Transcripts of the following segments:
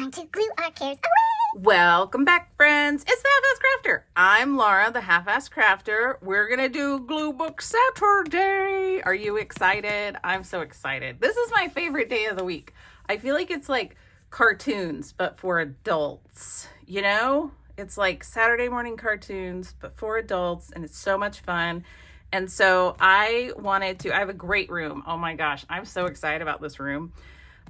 time to glue our cares away. Welcome back, friends. It's the Half-Ass Crafter. I'm Laura, the Half-Ass Crafter. We're going to do Glue Book Saturday. Are you excited? I'm so excited. This is my favorite day of the week. I feel like it's like cartoons, but for adults. You know? It's like Saturday morning cartoons, but for adults, and it's so much fun. And so I have a great room. Oh my gosh, I'm so excited about this room.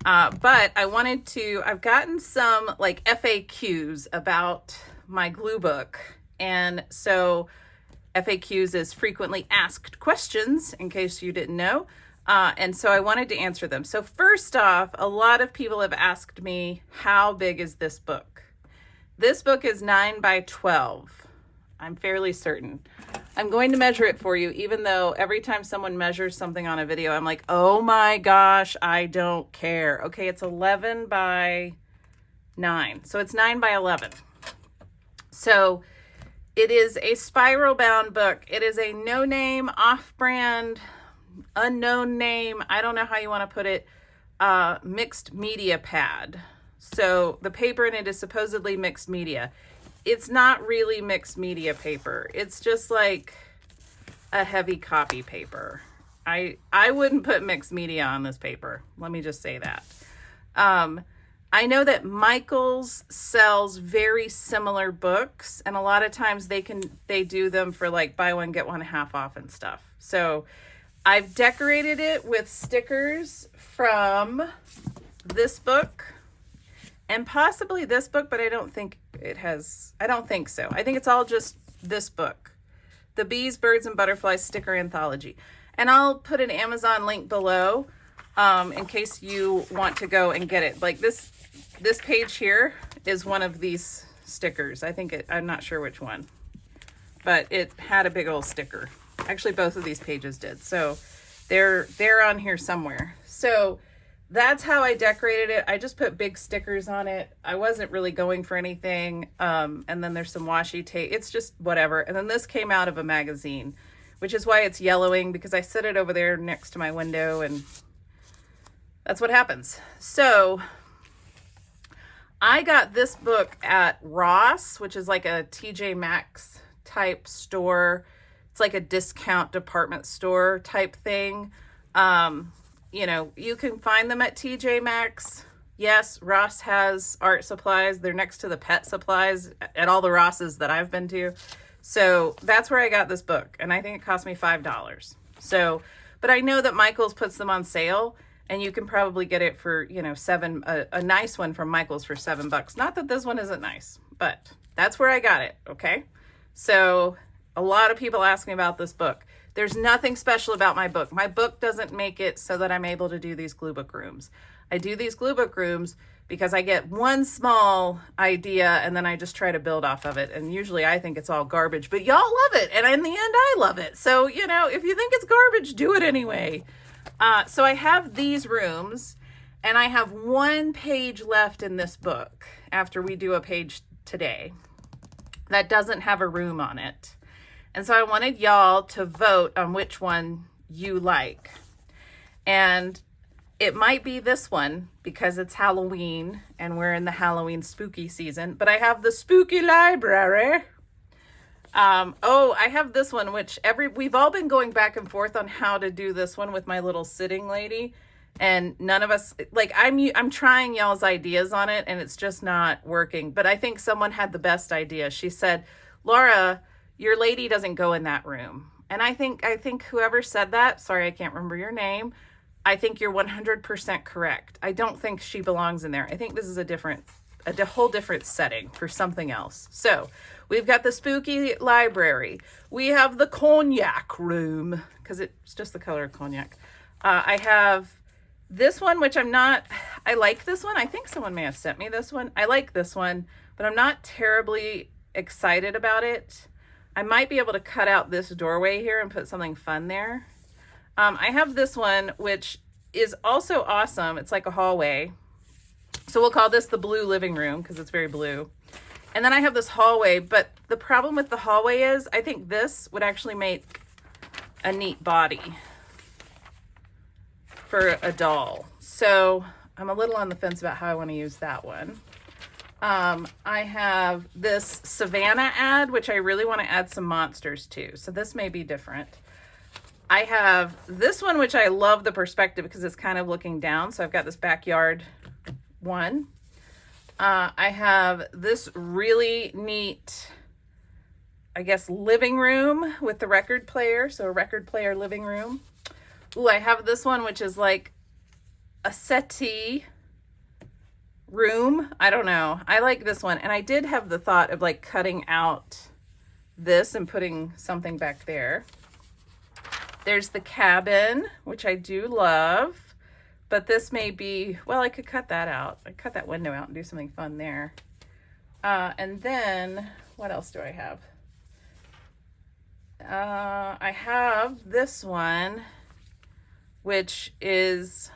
But I've gotten some like FAQs about my glue book. And so FAQs is frequently asked questions, in case you didn't know. And so I wanted to answer them. So first off, a lot of people have asked me, how big is this book? This book is 9 by 12. I'm fairly certain. I'm going to measure it for you, even though every time someone measures something on a video, I'm like, oh my gosh, I don't care. Okay, it's 11 by 9. So it's 9 by 11. So it is a spiral bound book. It is a no-name, off-brand, unknown name, I don't know how you want to put it, mixed media pad. So the paper in it is supposedly mixed media. It's not really mixed media paper. It's just like a heavy copy paper. I wouldn't put mixed media on this paper. Let me just say that. I know that Michaels sells very similar books, and a lot of times they do them for like buy one, get one half off and stuff. So I've decorated it with stickers from this book. And possibly this book, but I don't think so. I think it's all just this book. The Bees, Birds, and Butterflies Sticker Anthology. And I'll put an Amazon link below in case you want to go and get it. Like this page here is one of these stickers. I'm not sure which one, but it had a big old sticker. Actually, both of these pages did. So they're on here somewhere. So that's how I decorated it. I just put big stickers on it. I wasn't really going for anything. And then there's some washi tape. It's just whatever. And then this came out of a magazine, which is why it's yellowing, because I set it over there next to my window and that's what happens. So I got this book at Ross, which is like a TJ Maxx type store. It's like a discount department store type thing. You know, you can find them at TJ Maxx. Yes, Ross has art supplies. They're next to the pet supplies at all the Rosses that I've been to. So that's where I got this book. And I think it cost me $5. So, but I know that Michaels puts them on sale and you can probably get it for, you know, a nice one from Michaels for $7. Not that this one isn't nice, but that's where I got it. Okay. So a lot of people ask me about this book. There's nothing special about my book. My book doesn't make it so that I'm able to do these glue book rooms. I do these glue book rooms because I get one small idea and then I just try to build off of it. And usually I think it's all garbage, but y'all love it. And in the end, I love it. So, you know, if you think it's garbage, do it anyway. So I have these rooms and I have one page left in this book after we do a page today that doesn't have a room on it. And so I wanted y'all to vote on which one you like. And it might be this one because it's Halloween and we're in the Halloween spooky season. But I have the spooky library. I have this one, which we've all been going back and forth on how to do this one with my little sitting lady. And none of us, like I'm trying y'all's ideas on it and it's just not working. But I think someone had the best idea. She said, Laura, your lady doesn't go in that room. And I think whoever said that, sorry, I can't remember your name. I think you're 100% correct. I don't think she belongs in there. I think this is a whole different setting for something else. So we've got the spooky library. We have the cognac room because it's just the color of cognac. I have this one, which I like this one. I think someone may have sent me this one. I like this one, but I'm not terribly excited about it. I might be able to cut out this doorway here and put something fun there. I have this one, which is also awesome. It's like a hallway. So we'll call this the blue living room because it's very blue. And then I have this hallway, but the problem with the hallway is I think this would actually make a neat body for a doll. So I'm a little on the fence about how I want to use that one. I have this Savannah ad, which I really want to add some monsters to. So this may be different. I have this one, which I love the perspective because it's kind of looking down. So I've got this backyard one. I have this really neat, I guess, living room with the record player. So a record player living room. Ooh, I have this one, which is like a settee room. I don't know. I like this one. And I did have the thought of like cutting out this and putting something back there. There's the cabin, which I do love, but this may be, well, I could cut that out. I cut that window out and do something fun there. And then what else do I have? I have this one, which is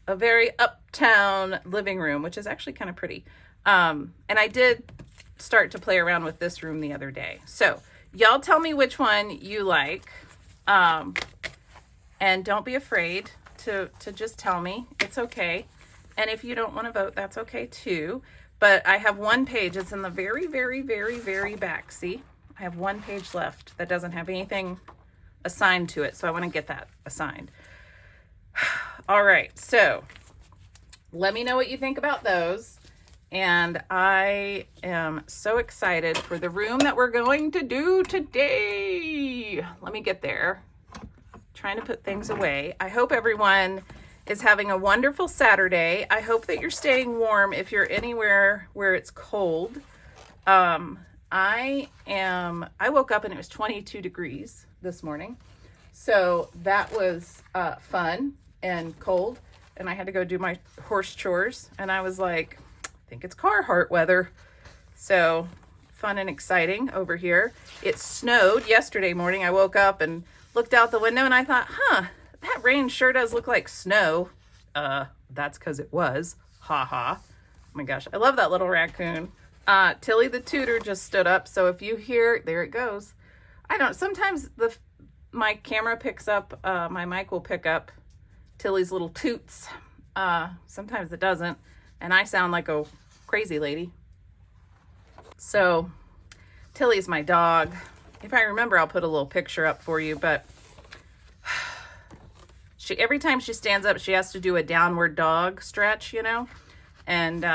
a very uptown living room, which is actually kind of pretty. And I did start to play around with this room the other day. So y'all tell me which one you like. And don't be afraid to just tell me. It's okay. And if you don't want to vote, that's okay too. But I have one page. It's in the very, very, very, very back. See, I have one page left that doesn't have anything assigned to it. So I want to get that assigned. All right, so let me know what you think about those. And I am so excited for the room that we're going to do today. Let me get there. Trying to put things away. I hope everyone is having a wonderful Saturday. I hope that you're staying warm if you're anywhere where it's cold. I woke up and it was 22 degrees this morning. So that was fun and cold, and I had to go do my horse chores, and I was like, I think it's Carhartt weather. So fun and exciting over here. It snowed yesterday morning. I woke up and looked out the window and I thought, that rain sure does look like snow. That's because it was. Ha ha. Oh my gosh, I love that little raccoon. Tilly the tutor just stood up, so if you hear, there it goes. Sometimes my camera picks up, my mic will pick up Tilly's little toots. Sometimes it doesn't, and I sound like a crazy lady. So Tilly's my dog. If I remember, I'll put a little picture up for you, but every time she stands up, she has to do a downward dog stretch, you know, and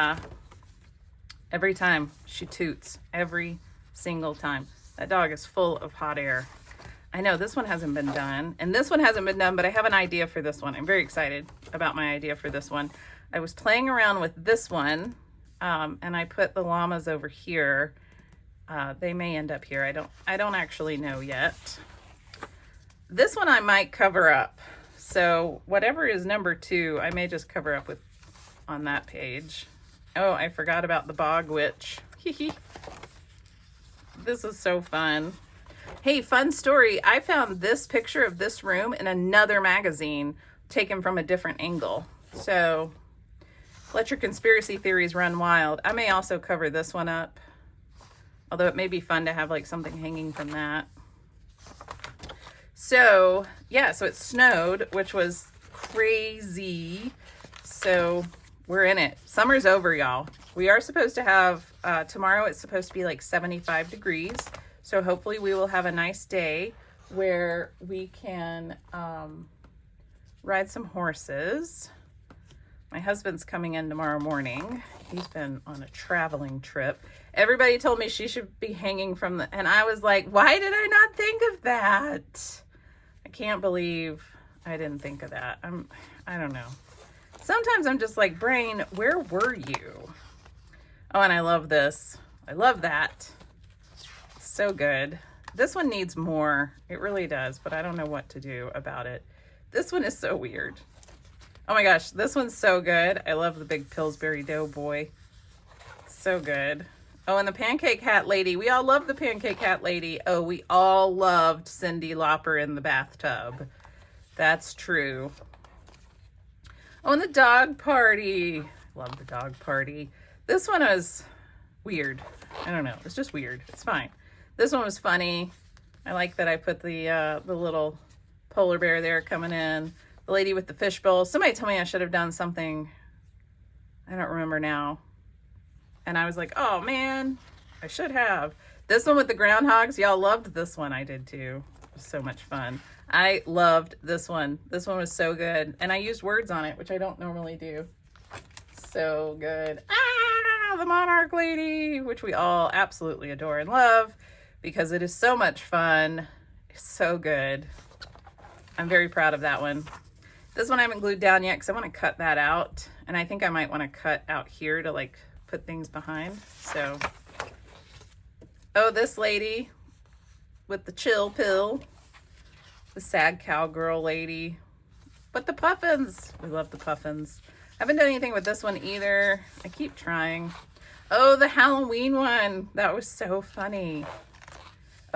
every time she toots, every single time. That dog is full of hot air. I know this one hasn't been done, and this one hasn't been done, but I have an idea for this one. I'm very excited about my idea for this one. I was playing around with this one, and I put the llamas over here. They may end up here. I don't actually know yet. This one I might cover up. So whatever is number 2, I may just cover up with on that page. Oh, I forgot about the bog witch. This is so fun. Hey, fun story. I found this picture of this room in another magazine taken from a different angle. So let your conspiracy theories run wild. I may also cover this one up, although it may be fun to have like something hanging from that. So yeah, so it snowed, which was crazy. So we're in it. Summer's over, y'all. We are supposed to have, tomorrow it's supposed to be like 75 degrees. So hopefully we will have a nice day where we can ride some horses. My husband's coming in tomorrow morning. He's been on a traveling trip. Everybody told me she should be hanging from the, and I was like, why did I not think of that? I can't believe I didn't think of that. I don't know. Sometimes I'm just like, brain, where were you? Oh, and I love this. I love that. So good. This one needs more. It really does, but I don't know what to do about it. This one is so weird. Oh my gosh, this one's so good. I love the big Pillsbury Doughboy. So good. Oh, and the Pancake Hat Lady. We all love the Pancake Hat Lady. Oh, we all loved Cyndi Lauper in the bathtub. That's true. Oh, and the dog party. Love the dog party. This one was weird. I don't know. It's just weird. It's fine. This one was funny. I like that I put the little polar bear there coming in. The lady with the fishbowl. Somebody told me I should have done something. I don't remember now. And I was like, oh man, I should have. This one with the groundhogs, y'all loved this one. I did too. It was so much fun. I loved this one. This one was so good. And I used words on it, which I don't normally do. So good. Ah, the Monarch Lady, which we all absolutely adore and love because it is so much fun. It's so good. I'm very proud of that one. This one I haven't glued down yet because I want to cut that out. And I think I might want to cut out here to like put things behind. So, oh, this lady with the chill pill, the sad cowgirl lady, but the puffins. We love the puffins. I haven't done anything with this one either. I keep trying. Oh, the Halloween one. That was so funny.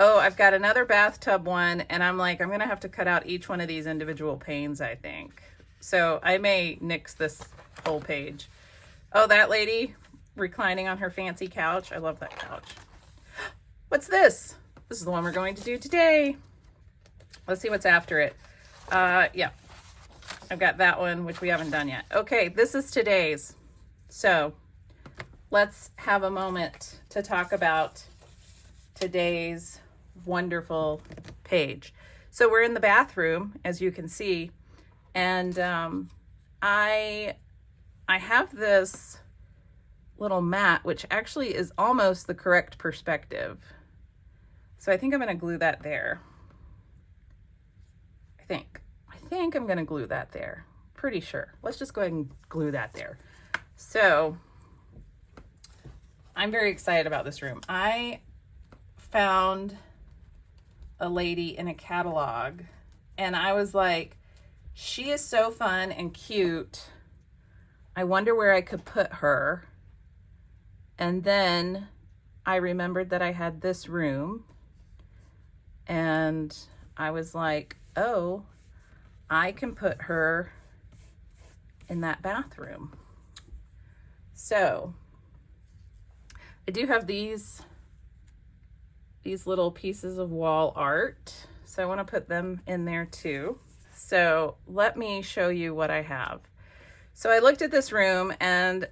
Oh, I've got another bathtub one, and I'm like, I'm going to have to cut out each one of these individual panes, I think. So I may nix this whole page. Oh, that lady reclining on her fancy couch. I love that couch. What's this? This is the one we're going to do today. Let's see what's after it. Yeah, I've got that one, which we haven't done yet. Okay, this is today's. So let's have a moment to talk about today's wonderful page. So we're in the bathroom, as you can see, and I have this little mat, which actually is almost the correct perspective. So I think I'm going to glue that there. I think I'm going to glue that there. Pretty sure. Let's just go ahead and glue that there. So I'm very excited about this room. I found a lady in a catalog and I was like, she is so fun and cute. I wonder where I could put her. And then I remembered that I had this room and I was like, oh, I can put her in that bathroom. So I do have these little pieces of wall art. So I want to put them in there too. So let me show you what I have. So I looked at this room and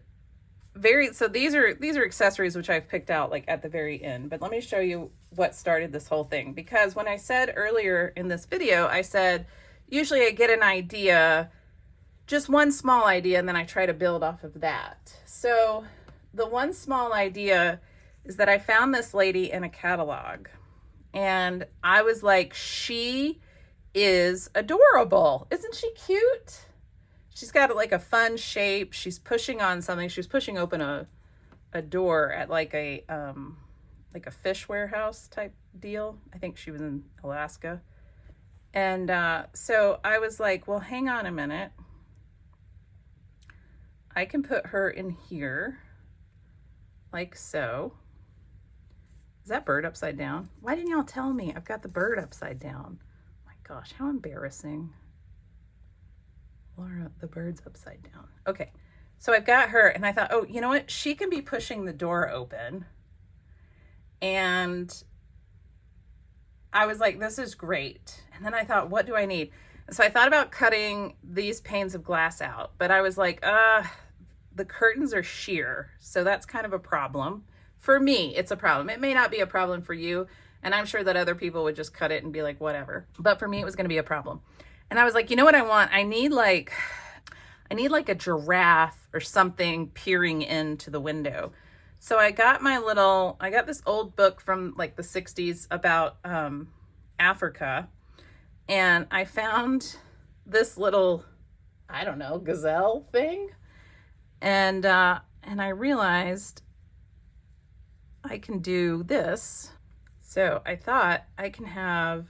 so these are accessories which I've picked out like at the very end, but let me show you what started this whole thing. Because when I said earlier in this video, I said, usually I get an idea, just one small idea, and then I try to build off of that. So the one small idea is that I found this lady in a catalog and I was like, she is adorable. Isn't she cute? She's got like a fun shape. She's pushing on something. She was pushing open a door at like a fish warehouse type deal. I think she was in Alaska. And so I was like, well, hang on a minute. I can put her in here like so. Is that bird upside down? Why didn't y'all tell me? I've got the bird upside down. My gosh, how embarrassing. Laura, the bird's upside down. Okay, so I've got her and I thought, oh, you know what? She can be pushing the door open. And I was like, this is great. And then I thought, what do I need? And so I thought about cutting these panes of glass out, but I was like, the curtains are sheer. So that's kind of a problem. For me, it's a problem. It may not be a problem for you. And I'm sure that other people would just cut it and be like, whatever. But for me, it was going to be a problem. And I was like, you know what I want? I need like a giraffe or something peering into the window. So I got this old book from like the 60s about Africa. And I found this little, I don't know, gazelle thing. And I realized I can do this. So I thought I can have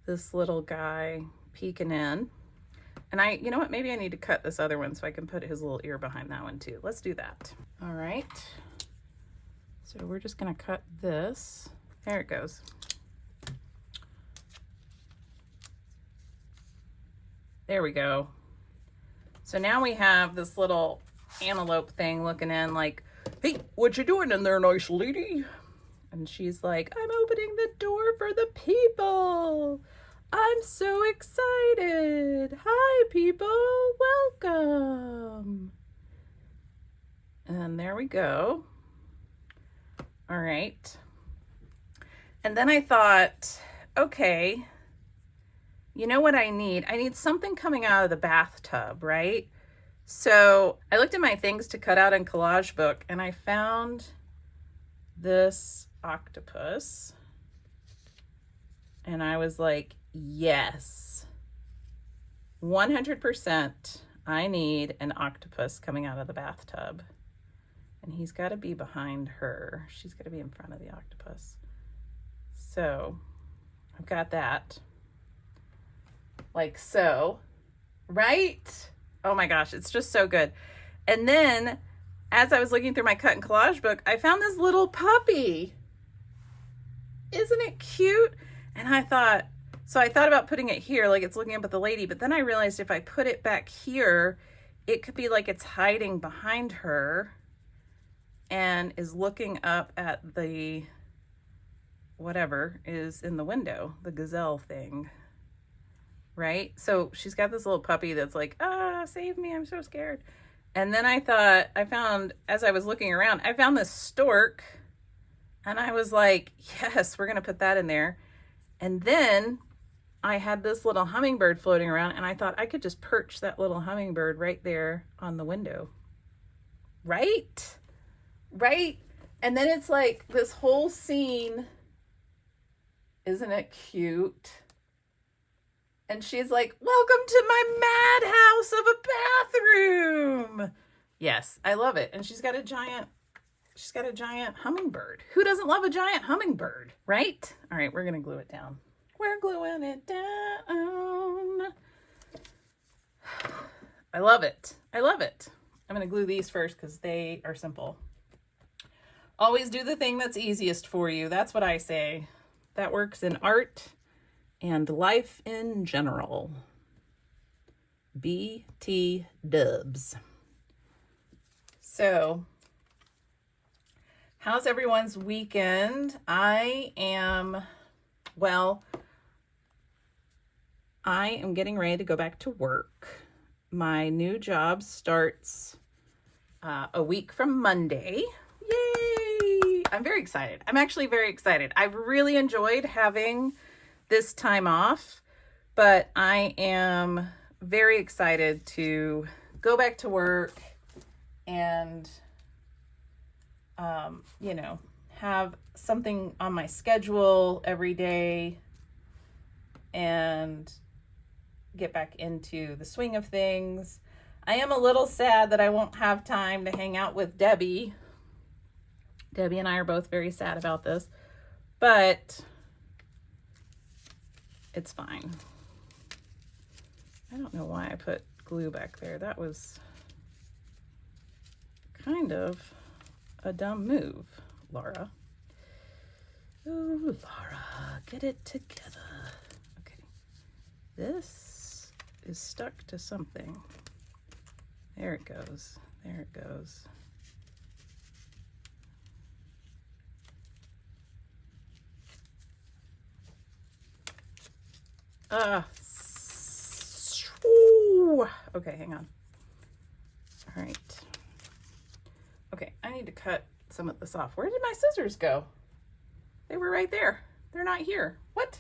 this little guy peeking in. And you know what? Maybe I need to cut this other one so I can put his little ear behind that one too. Let's do that. All right. So we're just gonna cut this. There it goes. There we go. So now we have this little antelope thing looking in like, hey, what you doing in there, nice lady? And she's like, I'm opening the door for the people. I'm so excited. Hi, people. Welcome. And there we go. All right. And then I thought, okay, you know what I need? I need something coming out of the bathtub, right? So I looked at my things to cut out in collage book, and I found this octopus. And I was like, yes, 100% I need an octopus coming out of the bathtub. And he's got to be behind her. She's got to be in front of the octopus. So I've got that. Like so, right? Oh my gosh, it's just so good. And then as I was looking through my cut and collage book, I found this little puppy. Isn't it cute? And I thought about putting it here, like it's looking up at the lady, but then I realized if I put it back here, it could be like it's hiding behind her and is looking up at the whatever is in the window, the gazelle thing, right? So she's got this little puppy that's like, save me, I'm so scared. And then as I was looking around, I found this stork, and I was like, yes, we're gonna put that in there. And then I had this little hummingbird floating around, and I thought I could just perch that little hummingbird right there on the window. Right? Right? And then it's like this whole scene. Isn't it cute? And she's like, welcome to my madhouse of a bathroom. Yes, I love it. And she's got a giant hummingbird. Who doesn't love a giant hummingbird, right? All right, we're gonna glue it down. We're gluing it down. I love it. I love it. I'm gonna glue these first because they are simple. Always do the thing that's easiest for you. That's what I say. That works in art and life in general. BT dubs. So, how's everyone's weekend? I am getting ready to go back to work. My new job starts a week from Monday. Yay! I'm very excited. I'm actually very excited. I've really enjoyed having this time off, but I am very excited to go back to work and have something on my schedule every day and get back into the swing of things. I am a little sad that I won't have time to hang out with Debbie. Debbie and I are both very sad about this, but it's fine. I don't know why I put glue back there. That was kind of a dumb move, Laura. Oh, Laura, get it together. Okay, this is stuck to something. There it goes. There it goes. Okay, hang on. All right. Okay, I need to cut some of this off. Where did my scissors go? They were right there. They're not here. What?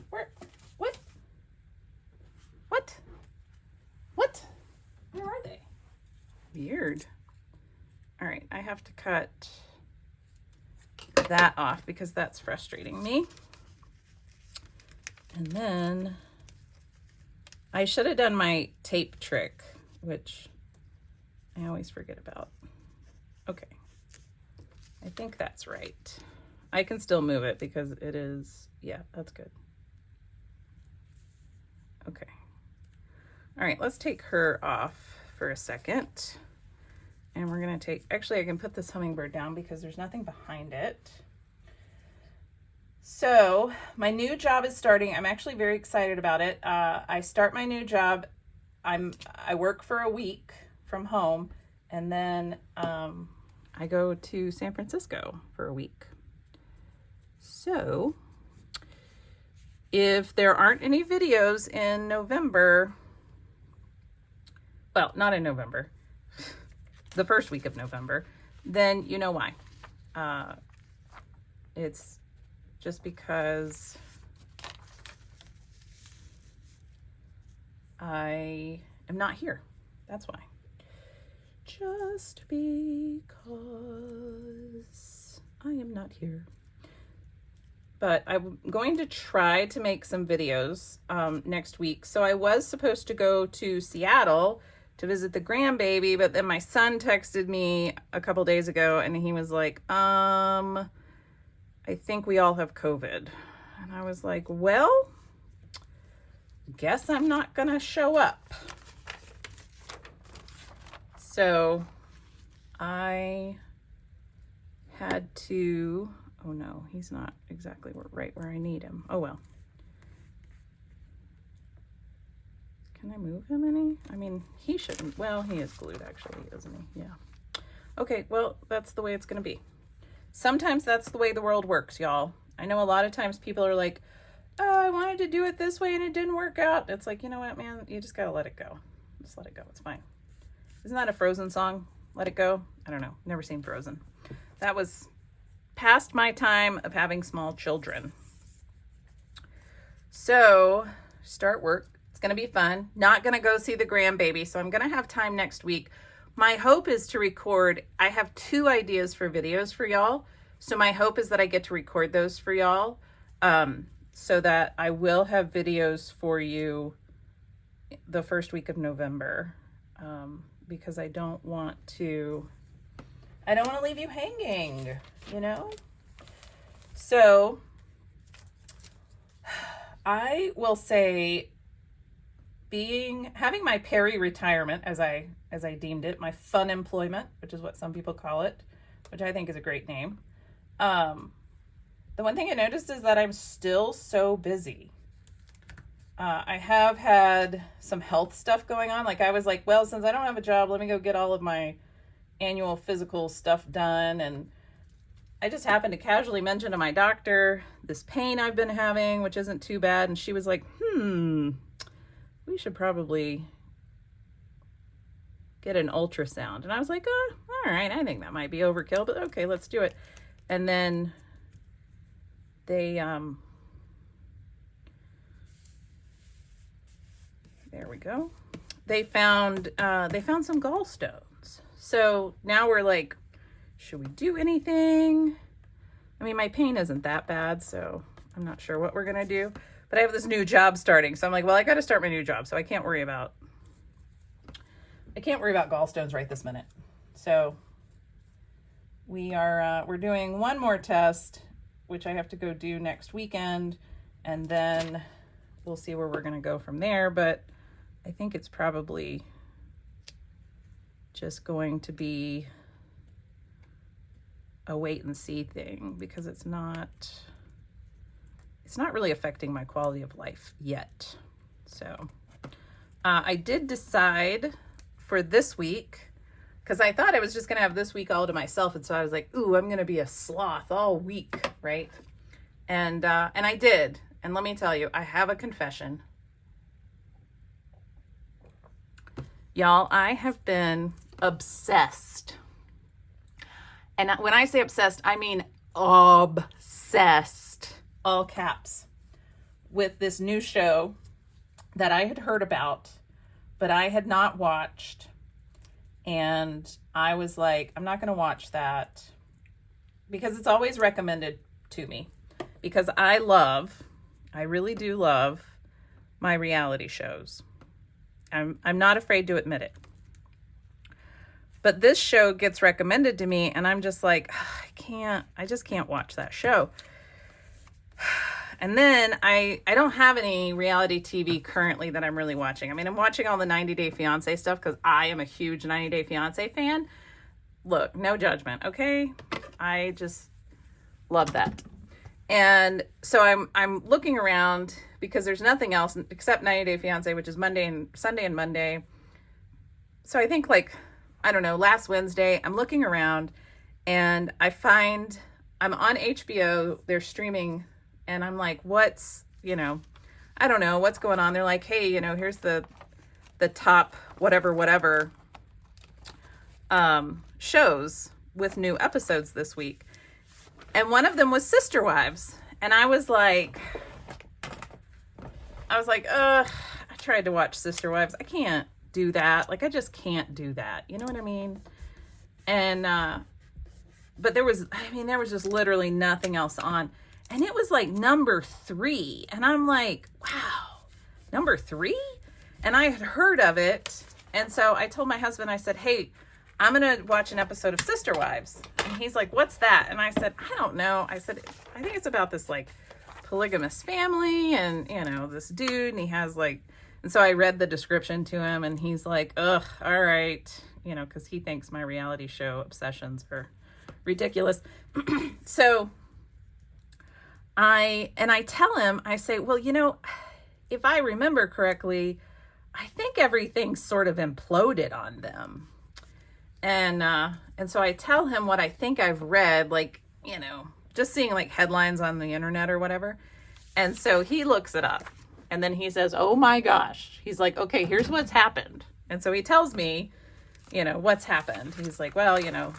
Where? What? What? What? Where are they? Weird. All right, I have to cut that off because that's frustrating me. And then I should have done my tape trick, which I always forget about. Okay. I think that's right. I can still move it because it is, yeah, that's good. Okay. All right, let's take her off for a second. And we're gonna take, actually I can put this hummingbird down because there's nothing behind it. So my new job is starting. I'm actually very excited about it. I start my new job. I work for a week from home, and then I go to San Francisco for a week. So if there aren't any videos in November, well, not in November, the first week of November, then you know why. It's just because I am not here. That's why. Just because I am not here. But I'm going to try to make some videos next week. So I was supposed to go to Seattle to visit the grandbaby, but then my son texted me a couple days ago and he was like, I think we all have COVID. And I was like, well, guess I'm not gonna show up. So I had to, oh no, he's not exactly right where I need him. Oh well. Can I move him any? I mean, he shouldn't. Well, he is glued actually, isn't he? Yeah. Okay, well, that's the way it's gonna be. Sometimes that's the way the world works, y'all. I know a lot of times people are like, oh, I wanted to do it this way and it didn't work out. It's like, you know what, man? You just gotta let it go. Just let it go. It's fine. Isn't that a Frozen song? Let it go? I don't know. Never seen Frozen. That was past my time of having small children. So, start work. It's going to be fun. Not going to go see the grandbaby, so I'm going to have time next week. My hope is to record. I have 2 ideas for videos for y'all. So my hope is that I get to record those for y'all, so that I will have videos for you the first week of November, because I don't want to leave you hanging, you know? So I will say, having my peri-retirement, as I deemed it, my fun employment, which is what some people call it, which I think is a great name. The one thing I noticed is that I'm still so busy. I have had some health stuff going on. Like I was like, well, since I don't have a job, let me go get all of my annual physical stuff done. And I just happened to casually mention to my doctor this pain I've been having, which isn't too bad. And she was like, we should probably get an ultrasound. And I was like, oh, all right, I think that might be overkill, but okay, let's do it. And then they, there we go. They found some gallstones. So now we're like, should we do anything? I mean, my pain isn't that bad, so I'm not sure what we're gonna do. But I have this new job starting, so I'm like, well, I got to start my new job, so I can't worry about gallstones right this minute. So we're doing one more test, which I have to go do next weekend, and then we'll see where we're gonna go from there. But I think it's probably just going to be a wait and see thing, because it's not really affecting my quality of life yet. So I did decide for this week, because I thought I was just going to have this week all to myself. And so I was like, ooh, I'm going to be a sloth all week, right? And I did. And let me tell you, I have a confession. Y'all, I have been obsessed. And when I say obsessed, I mean obsessed, all caps, with this new show that I had heard about, but I had not watched. And I was like, I'm not going to watch that, because it's always recommended to me, because I really do love my reality shows. I'm not afraid to admit it. But this show gets recommended to me, and I'm just like, I just can't watch that show. And then I don't have any reality TV currently that I'm really watching. I mean, I'm watching all the 90 Day Fiancé stuff because I am a huge 90 Day Fiancé fan. Look, no judgment, okay? I just love that. And so I'm looking around because there's nothing else except 90 Day Fiancé, which is Sunday and Monday. So I think, like, I don't know, last Wednesday, I'm looking around and I find I'm on HBO, they're streaming, and I'm like, I don't know what's going on. They're like, hey, here's the top whatever shows with new episodes this week. And one of them was Sister Wives. And I was like, I tried to watch Sister Wives. I can't do that. Like, I just can't do that. You know what I mean? And, but there was just literally nothing else on. And it was like number 3. And I'm like, wow, number 3? And I had heard of it. And so I told my husband, I said, hey, I'm going to watch an episode of Sister Wives. And he's like, what's that? And I said, I don't know. I said, I think it's about this like polygamous family and, you know, this dude. And he has like, and so I read the description to him and he's like, ugh, all right. You know, because he thinks my reality show obsessions are ridiculous. So I tell him, I say, well, you know, if I remember correctly, I think everything sort of imploded on them. And so I tell him what I think I've read, like, you know, just seeing like headlines on the internet or whatever. And so he looks it up and then he says, oh my gosh, he's like, okay, here's what's happened. And so he tells me, you know, what's happened. He's like, well, you know,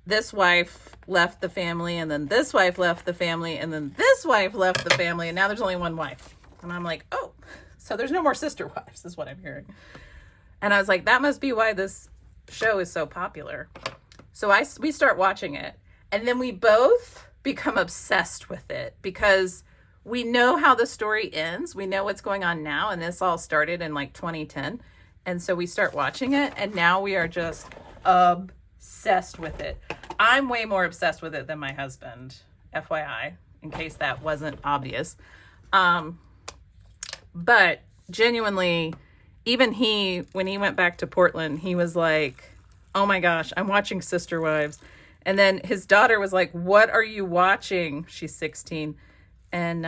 this wife left the family and then this wife left the family and then this wife left the family. And now there's only one wife. And I'm like, oh, so there's no more sister wives is what I'm hearing. And I was like, that must be why this show is so popular. So we start watching it and then we both become obsessed with it because we know how the story ends. We know what's going on now. And this all started in like 2010. And so we start watching it and now we are just obsessed with it. I'm way more obsessed with it than my husband, FYI, in case that wasn't obvious. But genuinely, even he, when he went back to Portland, he was like, oh my gosh, I'm watching Sister Wives. And then his daughter was like, what are you watching? She's 16. And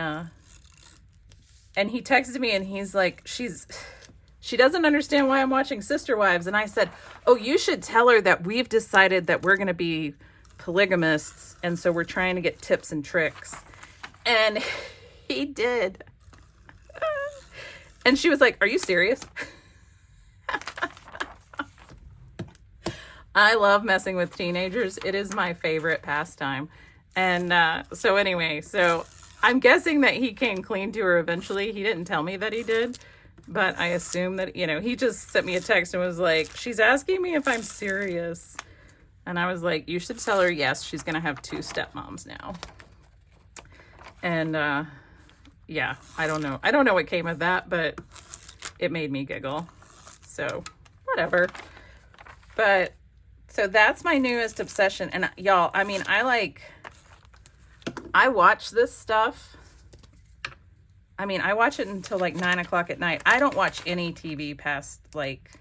he texted me and he's like, she doesn't understand why I'm watching Sister Wives. And I said, oh, you should tell her that we've decided that we're going to be polygamists. And so we're trying to get tips and tricks. And he did. And she was like, are you serious? I love messing with teenagers. It is my favorite pastime. And so anyway, so I'm guessing that he came clean to her eventually. He didn't tell me that he did. But I assume that, you know, he just sent me a text and was like, she's asking me if I'm serious. And I was like, you should tell her yes, she's going to have 2 stepmoms now. And yeah, I don't know. I don't know what came of that, but it made me giggle. So whatever. But so that's my newest obsession. And y'all, I mean, I watch this stuff. I mean, I watch it until like 9 o'clock at night. I don't watch any TV past like,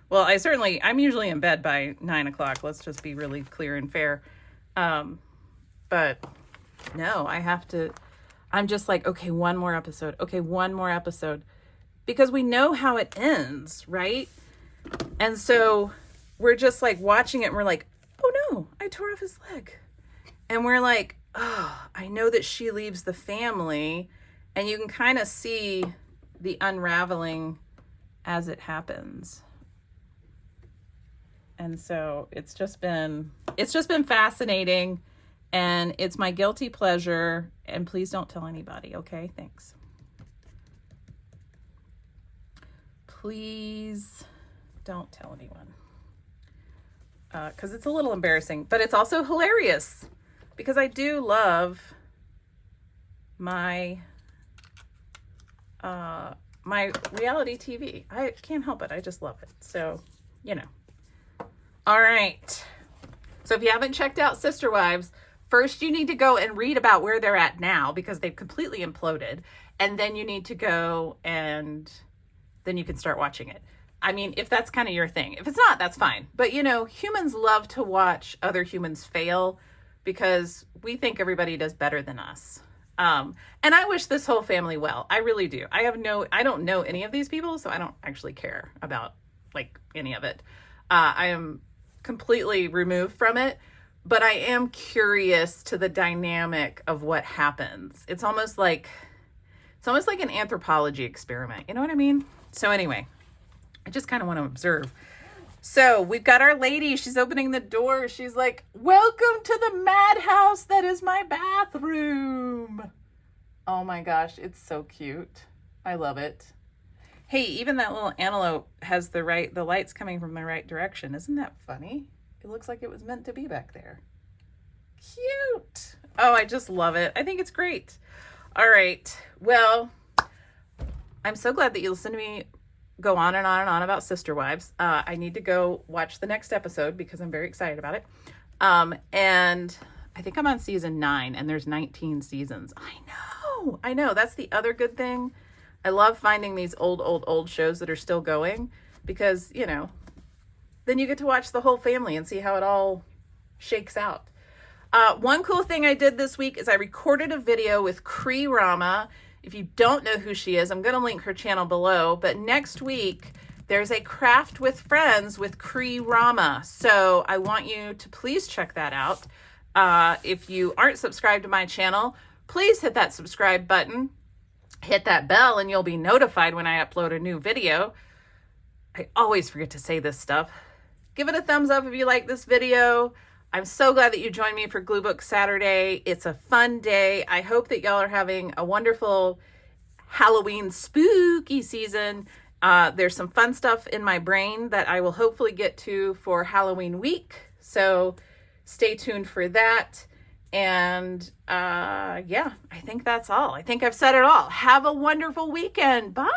well, I'm usually in bed by 9 o'clock. Let's just be really clear and fair. But no, I'm just like, okay, one more episode. Okay, one more episode. Because we know how it ends, right? And so we're just like watching it and we're like, oh no, I tore off his leg. And we're like, oh, I know that she leaves the family. And you can kind of see the unraveling as it happens. And so it's just been fascinating and it's my guilty pleasure. And please don't tell anybody. Okay. Thanks. Please don't tell anyone. 'Cause it's a little embarrassing, but it's also hilarious because I do love my reality TV. I can't help it. I just love it. So, you know. All right. So if you haven't checked out Sister Wives, first you need to go and read about where they're at now because they've completely imploded. And then you need to go and then you can start watching it. I mean, if that's kind of your thing. If it's not, that's fine. But, you know, humans love to watch other humans fail because we think everybody does better than us. And I wish this whole family well. I really do. I don't know any of these people, so I don't actually care about like any of it. I am completely removed from it, but I am curious to the dynamic of what happens. It's almost like an anthropology experiment. You know what I mean? So anyway, I just kind of want to observe. So we've got our lady. She's opening the door. She's like, welcome to the madhouse that is my bathroom. Oh my gosh, it's so cute. I love it. Hey, even that little antelope has the lights coming from the right direction. Isn't that funny? It looks like it was meant to be back there. Cute. Oh, I just love it. I think it's great. All right. Well, I'm so glad that you listened to me go on and on and on about Sister Wives. I need to go watch the next episode because I'm very excited about it. And I think I'm on season 9 and there's 19 seasons. I know. That's the other good thing. I love finding these old shows that are still going because, you know, then you get to watch the whole family and see how it all shakes out. One cool thing I did this week is I recorded a video with Cree Rama. If you don't know who she is, I'm going to link her channel below. But next week, there's a Craft with Friends with Cree Rama. So I want you to please check that out. If you aren't subscribed to my channel, please hit that subscribe button. Hit that bell and you'll be notified when I upload a new video. I always forget to say this stuff. Give it a thumbs up if you like this video. I'm so glad that you joined me for Glue Book Saturday. It's a fun day. I hope that y'all are having a wonderful Halloween spooky season. There's some fun stuff in my brain that I will hopefully get to for Halloween week. So stay tuned for that. And yeah, I think that's all. I think I've said it all. Have a wonderful weekend. Bye.